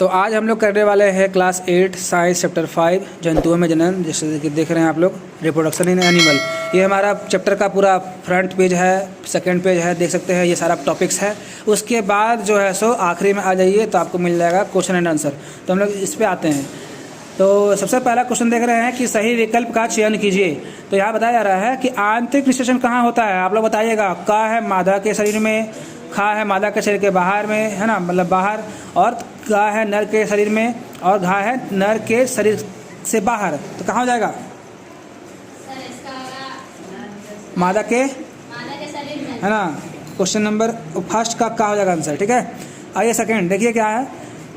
तो आज हम लोग करने वाले हैं क्लास 8 साइंस चैप्टर 5 जंतुओं में जनन। जैसे कि देख रहे हैं आप लोग, रिप्रोडक्शन इन एनिमल। ये हमारा चैप्टर का पूरा फ्रंट पेज है, सेकंड पेज है, देख सकते हैं। ये सारा टॉपिक्स है। उसके बाद जो है सो आखिरी में आ जाइए तो आपको मिल जाएगा क्वेश्चन एंड आंसर। तो हम लोग इस पर आते हैं। तो सबसे पहला क्वेश्चन देख रहे हैं कि सही विकल्प का चयन कीजिए। तो यहाँ बताया जा रहा है कि आंतरिक निषेचन कहाँ होता है। आप लोग बताइएगा। का है मादा के शरीर में, खा है मादा के शरीर के बाहर में, है ना, मतलब बाहर, और घा है नर के शरीर में, और घा है नर के शरीर से बाहर। तो कहाँ हो जाएगा? मादा के शरीर में, है ना। क्वेश्चन नंबर फर्स्ट का हो जाएगा आंसर। ठीक है। आइए सेकंड देखिए क्या है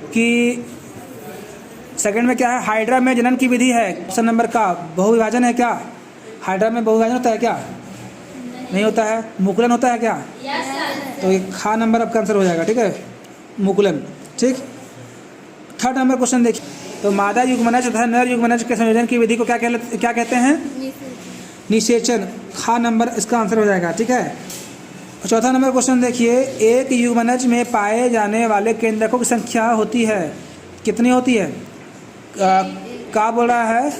कि सेकंड में क्या है, हाइड्रा में जनन की विधि है। क्वेश्चन नंबर का बहुविभाजन है क्या? हाइड्रा में बहुविभाजन होता है क्या? नहीं होता है। मुकुलन होता है क्या? तो ये खा नंबर आपका आंसर हो जाएगा। ठीक है, मुकुलन। ठीक। थर्ड नंबर क्वेश्चन देखिए। तो मादा युग्मनज तथा नर युग्मनज के संयोजन की विधि को क्या कहते हैं? निषेचन। खा नंबर इसका आंसर हो जाएगा। ठीक है। चौथा नंबर क्वेश्चन देखिए। एक युग्मनज में पाए जाने वाले केंद्रकों की संख्या होती है, कितनी होती है? का बोल रहा है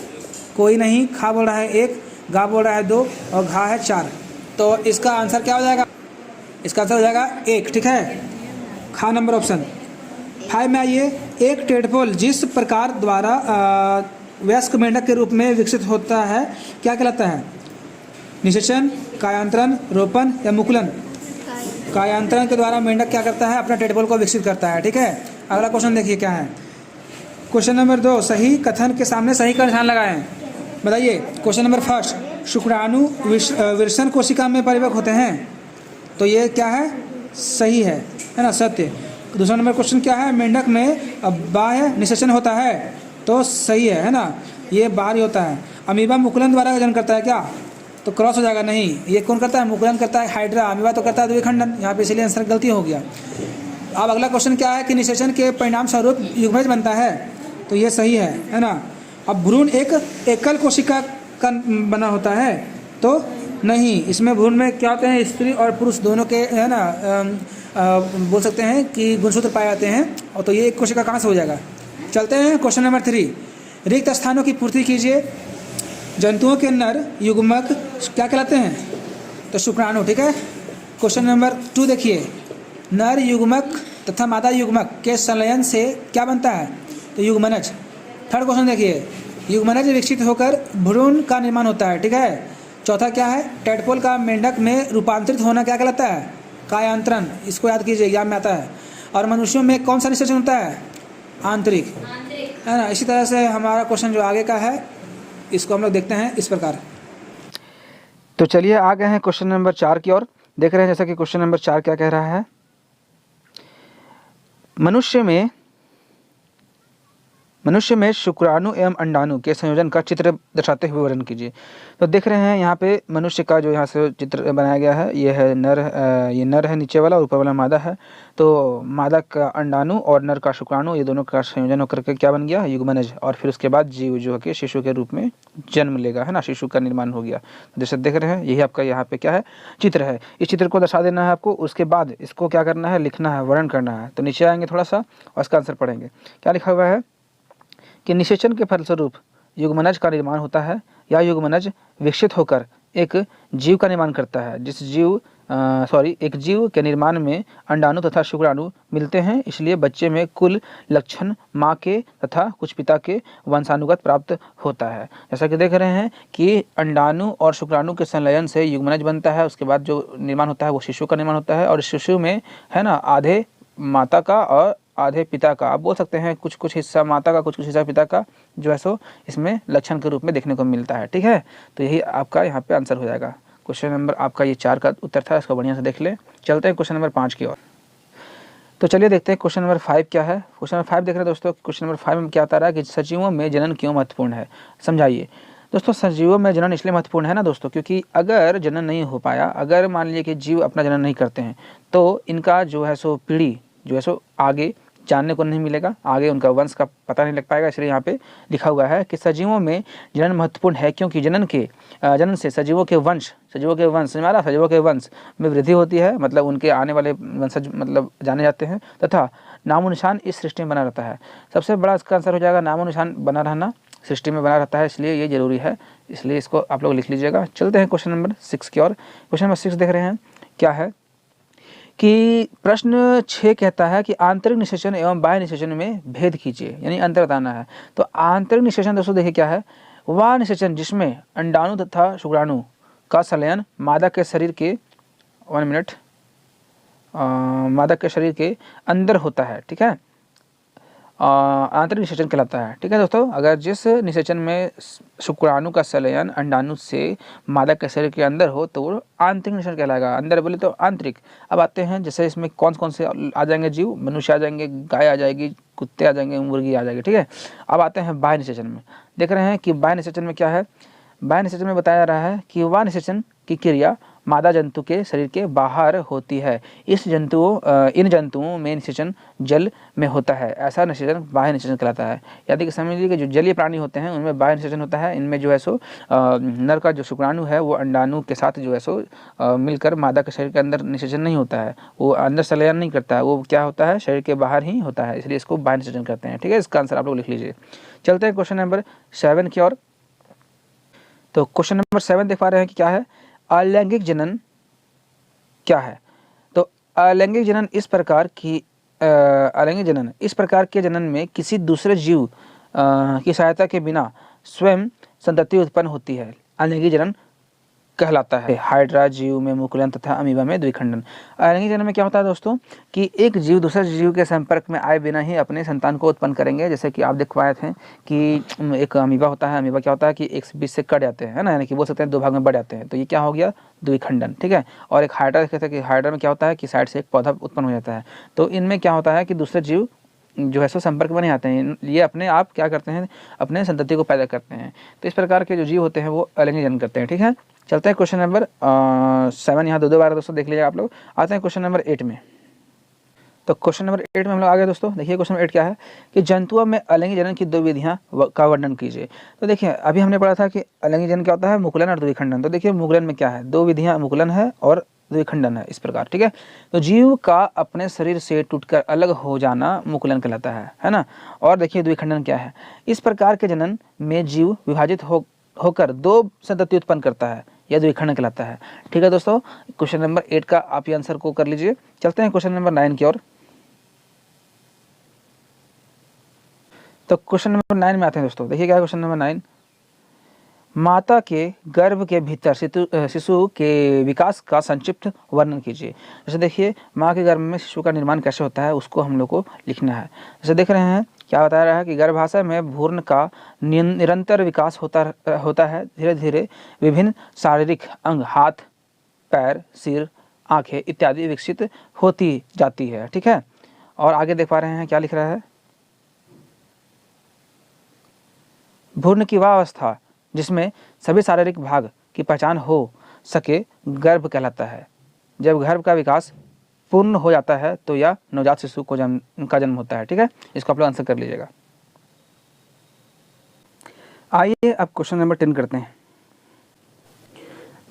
कोई नहीं, खा बोल रहा है एक, गा बोल रहा है 2 और घा है 4। तो इसका आंसर क्या हो जाएगा? इसका आंसर हो जाएगा 1। ठीक है, खा नंबर ऑप्शन। 5 में आइए। एक टेडपोल जिस प्रकार द्वारा वयस्क मेंढक के रूप में विकसित होता है क्या कहलाता है? निषेचन, कायांतरण, रोपण या मुकुलन? कायांतरण के द्वारा मेंढक क्या करता है? अपना टेडपोल को विकसित करता है। ठीक है। अगला क्वेश्चन देखिए क्या है। क्वेश्चन नंबर 2 सही कथन के सामने सही का निशान लगाएं। बताइए। क्वेश्चन नंबर फर्स्ट, शुक्राणु विरसन कोशिका में परिपक्व होते हैं। तो ये क्या है? सही है ना, सत्य। दूसरा नंबर क्वेश्चन क्या है? मेंढक में बाह्य निषेचन होता है। तो सही है ना, ये बाहरी होता है। अमीबा मुकुलन द्वारा जन्म करता है क्या? तो क्रॉस हो जाएगा। नहीं, ये कौन करता है? मुकुलन करता है हाइड्रा। अमीबा तो करता है द्विखंडन। यहाँ पे इसीलिए आंसर गलती हो गया। अब अगला क्वेश्चन क्या है कि निषेचन के परिणाम स्वरूप युग्मनज बनता है। तो ये सही है ना। अब भ्रूण एक एकल कोशिका का बना होता है। तो नहीं, इसमें भ्रूण में क्या होते हैं? स्त्री और पुरुष दोनों के, है ना, बोल सकते हैं कि गुणसूत्र पाए जाते हैं। और तो ये एक कोशिका कहाँ से हो जाएगा? चलते हैं क्वेश्चन नंबर 3। रिक्त स्थानों की पूर्ति कीजिए। जंतुओं के नर युग्मक क्या कहलाते हैं? तो शुक्राणु। ठीक है। क्वेश्चन नंबर 2 देखिए। नर युग्मक तथा मादा युग्मक के संलयन से क्या बनता है? तो युग्मनज। थर्ड क्वेश्चन देखिए। युग्मनज विकसित होकर भ्रूण का निर्माण होता है। ठीक है। चौथा क्या है? टेडपोल का मेंढक में रूपांतरित होना क्या कहलाता है? कायांतरण। इसको याद कीजिए, एग्जाम में आता है। और मनुष्यों में कौन सा निषेचन होता है? आंतरिक, है ना। इसी तरह से हमारा क्वेश्चन जो आगे का है इसको हम लोग देखते हैं इस प्रकार। तो चलिए आ गए हैं क्वेश्चन नंबर 4 की ओर। देख रहे हैं जैसा कि क्वेश्चन नंबर 4 क्या कह रहा है। मनुष्य में शुक्राणु एवं अंडाणु के संयोजन का चित्र दर्शाते हुए वर्णन कीजिए। तो देख रहे हैं यहाँ पे मनुष्य का जो यहाँ से चित्र बनाया गया है, ये है नर, ये नर है नीचे वाला, ऊपर वाला मादा है। तो मादा का अंडाणु और नर का शुक्राणु, ये दोनों का संयोजन होकर के क्या बन गया? युग्मनज। और फिर उसके बाद जीव जो है शिशु के रूप में जन्म लेगा, है ना, शिशु का निर्माण हो गया। जैसे देख रहे हैं, यही आपका यहाँ पे क्या है? चित्र है। इस चित्र को दर्शा देना है आपको। उसके बाद इसको क्या करना है? लिखना है, वर्णन करना है। तो नीचे आएंगे थोड़ा सा और इसका आंसर पढ़ेंगे। क्या लिखा हुआ है कि निषेचन के फलस्वरूप युग्मनज का निर्माण होता है या युग्मनज विकसित होकर एक जीव का निर्माण करता है। एक जीव के निर्माण में अंडाणु तथा शुक्राणु मिलते हैं। इसलिए बच्चे में कुल लक्षण माँ के तथा कुछ पिता के वंशानुगत प्राप्त होता है। जैसा कि देख रहे हैं कि अंडाणु और शुक्राणु के संलयन से युग्मनज बनता है। उसके बाद जो निर्माण होता है वो शिशु का निर्माण होता है। और शिशु में, है ना, आधे माता का और आधे पिता का, आप बोल सकते हैं कुछ कुछ हिस्सा माता का, कुछ कुछ हिस्सा पिता का, जो है सो इसमें लक्षण के रूप में देखने को मिलता है। ठीक है। तो यही आपका यहाँ पे आंसर हो जाएगा। क्वेश्चन नंबर आपका ये 4 का उत्तर था। इसको बढ़िया से देख ले। चलते हैं क्वेश्चन नंबर 5 की ओर। तो चलिए देखते हैं क्वेश्चन नंबर 5 क्या है। क्वेश्चन नंबर 5 देख रहे हैं दोस्तों। क्वेश्चन नंबर 5 में क्या बता रहा है कि सजीवों में जनन क्यों महत्वपूर्ण है, समझाइए। दोस्तों सजीवों में जनन इसलिए महत्वपूर्ण है ना दोस्तों, क्योंकि अगर जनन नहीं हो पाया, अगर मान लीजिए कि जीव अपना जनन नहीं करते हैं, तो इनका जो है सो पीढ़ी जो है सो आगे जानने को नहीं मिलेगा, आगे उनका वंश का पता नहीं लग पाएगा। इसलिए यहाँ पे लिखा हुआ है कि सजीवों में जनन महत्वपूर्ण है, क्योंकि जनन से सजीवों के वंश सजीवों के वंश में वृद्धि होती है, मतलब उनके आने वाले वंशज मतलब जाने जाते हैं, तथा नामो निशान इस सृष्टि में बना रहता है। सबसे बड़ा इसका आंसर हो जाएगा नामो निशान बना रहना, सृष्टि में बना रहता है, इसलिए ये जरूरी है, इसलिए इसको आप लोग लिख लीजिएगा। चलते हैं क्वेश्चन नंबर 6 की ओर। क्वेश्चन नंबर 6 देख रहे हैं, क्या है कि प्रश्न 6 कहता है कि आंतरिक निषेचन एवं बाह्य निषेचन में भेद कीजिए, यानी अंतर बताना है। तो आंतरिक निषेचन दोस्तों देखिए क्या है, वह निषेचन जिसमें अंडाणु तथा शुक्राणु का संलयन मादा के शरीर के मादा के शरीर के अंदर होता है, ठीक है, आंतरिक निषेचन कहलाता है। ठीक है दोस्तों, अगर जिस निषेचन में शुक्राणु का संलयन अंडाणु से मादा के शरीर के अंदर हो तो वो आंतरिक निषेचन कहलाएगा। अंदर बोले तो आंतरिक। अब आते हैं जैसे इसमें कौन कौन से आ जाएंगे जीव, मनुष्य आ जाएंगे, गाय आ जाएगी, कुत्ते आ जाएंगे, मुर्गी आ जाएगी। ठीक है, अब आते हैं बाह्य निषेचन में। देख रहे हैं कि बाह्य निषेचन में क्या है, बाह्य निषेचन में बताया जा रहा है कि वह निषेचन की क्रिया मादा जंतु के शरीर के बाहर होती है। इन जंतुओं में निषेचन जल में होता है, ऐसा निषेचन बाह्य निषेचन कहलाता है। यानी कि समझ लीजिए कि जो जलीय प्राणी होते हैं उनमें बाह्य निषेचन होता है। इनमें जो है सो नर का जो शुक्राणु है वो अंडाणु के साथ जो है सो मिलकर मादा के शरीर के अंदर निषेचन नहीं होता है, वो अंदर संलयन नहीं करता है, वो क्या होता है शरीर के बाहर ही होता है, इसलिए इसको बाह्य निषेचन कहते हैं। ठीक है, इसका आंसर आप लोग लिख लीजिए। चलते हैं क्वेश्चन नंबर 7 की ओर। तो क्वेश्चन नंबर 7 देख पा रहे हैं कि क्या है, अलैंगिक जनन क्या है। तो अलैंगिक जनन इस प्रकार के जनन में किसी दूसरे जीव की सहायता के बिना स्वयं संतति उत्पन्न होती है, अलैंगिक जनन कहलाता है। हाइड्रा जीव में मुकुलन तथा अमीबा में द्विखंडन। अलैंगिक जनन में क्या होता है दोस्तों कि एक जीव दूसरे जीव के संपर्क में आए बिना ही अपने संतान को उत्पन्न करेंगे। जैसे कि आप देख पाए थे कि एक अमीबा होता है, अमीबा क्या होता है कि एक बीच से कट जाते हैं, है ना, यानी कि बोल सकते हैं 2 भाग में बढ़ जाते हैं, तो ये क्या हो गया द्विखंडन। ठीक है, और एक हाइड्रा कहते हैं कि हाइड्रा में क्या होता है कि साइड से एक पौधा उत्पन्न हो जाता है। तो इनमें क्या होता है कि दूसरे जीव जो है सो संपर्क में नहीं आते हैं, ये अपने आप क्या करते हैं, अपने संतति को पैदा करते हैं। तो इस प्रकार के जो जीव होते हैं वो अलैंगिक जनन करते हैं। ठीक है, चलते हैं क्वेश्चन नंबर 7, यहाँ 2 बार दोस्तों देख लीजिए आप लोग। आते हैं क्वेश्चन नंबर 8 में। तो क्वेश्चन नंबर 8 में हम लोग आ गए दोस्तों। देखिए क्वेश्चन नंबर 8 क्या है कि जंतुओं में अलैंगिक जनन की 2 विधियां का वर्णन कीजिए। तो देखिए अभी हमने पढ़ा था कि अलैंगिक जनन क्या होता है, मुकुलन और द्विखंडन। तो देखिए मुकुलन में क्या है, 2 विधियां मुकुलन है और द्विखंडन है, इस प्रकार। ठीक है, तो जीव का अपने शरीर से टूटकर अलग हो जाना मुकुलन कहलाता है ना। और देखिए द्विखंडन क्या है, इस प्रकार के जनन में जीव विभाजित होकर 2 संतति उत्पन्न करता है, यह द्विखंडन कहलाता है। ठीक है दोस्तों, क्वेश्चन नंबर 8 का आप ये आंसर को कर लीजिए। चलते हैं क्वेश्चन नंबर 9 की ओर। तो क्वेश्चन नंबर 9 में आते हैं दोस्तों। देखिए क्या है क्वेश्चन नंबर 9, माता के गर्भ के भीतर शिशु के विकास का संक्षिप्त वर्णन कीजिए। जैसे देखिए माँ के गर्भ में शिशु का निर्माण कैसे होता है उसको हम लोग को लिखना है। जैसे देख रहे हैं क्या बताया रहा है कि गर्भाशय में भ्रूण का निरंतर विकास होता है। धीरे धीरे विभिन्न शारीरिक अंग, हाथ, पैर, सिर, आंखें इत्यादि विकसित होती जाती है। ठीक है, और आगे देख पा रहे हैं क्या लिख रहा है, भ्रूण की वह अवस्था जिसमें सभी शारीरिक भाग की पहचान हो सके गर्भ कहलाता है। जब गर्भ का विकास पूर्ण हो जाता है तो यह नवजात शिशु को जन्म होता है। ठीक है, इसको आप लोग आंसर कर लीजिएगा। आइए अब क्वेश्चन नंबर 10 करते हैं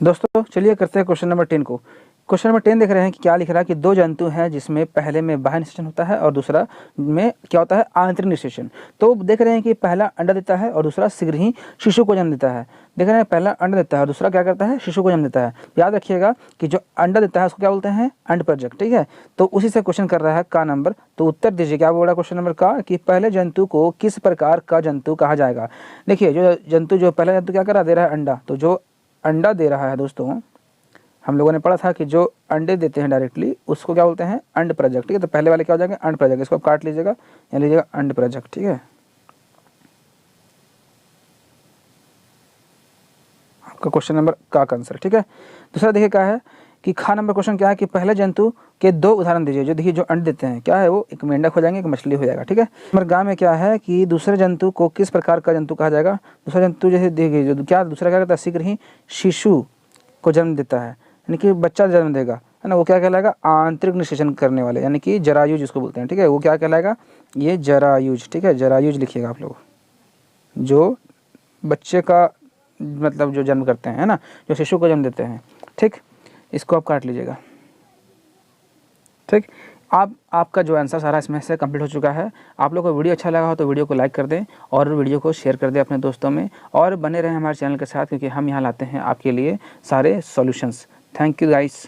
दोस्तों। चलिए करते हैं क्वेश्चन नंबर 10 को। क्वेश्चन नंबर 10 देख रहे हैं कि क्या लिख रहा है कि 2 जंतु हैं जिसमें पहले में बाह्य निषेचन होता है और दूसरा में क्या होता है आंतरिक निषेचन। तो देख रहे हैं कि पहला अंडा देता है और दूसरा शीघ्र ही शिशु को जन्म देता है। देख रहे हैं पहला अंडा देता है और दूसरा क्या करता है, शिशु को जन्म देता है। याद रखिएगा कि जो अंडा देता है उसको क्या बोलते हैं, अंडप्रजक। ठीक है, तो उसी से क्वेश्चन कर रहा है का नंबर। तो उत्तर दीजिए, क्या बोल रहा है क्वेश्चन नंबर का कि पहले जंतु को किस प्रकार का जंतु कहा जाएगा। देखिए जो पहला जंतु क्या करा दे रहा है अंडा, तो जो अंडा दे रहा है दोस्तों, हम लोगों ने पढ़ा था कि जो अंडे देते हैं डायरेक्टली उसको क्या बोलते हैं, अंडप्रजक। ठीक है, तो पहले वाले क्या हो जाएंगे, अंडप्रजक। इसको आप काट लीजिएगा, यहाँ लीजिएगा अंडप्रजक। ठीक है, आपका क्वेश्चन नंबर का आंसर। ठीक है, दूसरा देखिए क्या है कि खा नंबर क्वेश्चन क्या है कि पहले जंतु के 2 उदाहरण दीजिए। जो देखिए जो अंडे देते हैं क्या है, वो एक मेंढक हो जाएंगे, एक मछली हो जाएगा। ठीक है, नंबर गाँव में क्या है कि दूसरे जंतु को किस प्रकार का जंतु कहा जाएगा। दूसरा जंतु जैसे देखिए जो क्या दूसरा क्या करता है, शीघ्र ही शिशु को जन्म देता है। यानी कि बच्चा जन्म देगा, है ना, वो क्या कहलाएगा, आंतरिक निषेचन करने वाले, यानी कि जरायुज जिसको बोलते हैं, ठीक है, वो क्या कहलाएगा, ये जरायुज, ठीक है, जरायुज लिखिएगा आप लोग, जो बच्चे का मतलब जो जन्म करते हैं, है ना, जो शिशु को जन्म देते हैं, ठीक, इसको आप काट लीजिएगा, ठीक। आपका जो आंसर सारा इसमें से कंप्लीट हो चुका है। आप लोग को वीडियो अच्छा लगा हो तो वीडियो को लाइक कर दें और वीडियो को शेयर कर दें अपने दोस्तों में, और बने रहें हमारे चैनल के साथ, क्योंकि हम यहाँ लाते हैं आपके लिए सारे सॉल्यूशंस। Thank you guys.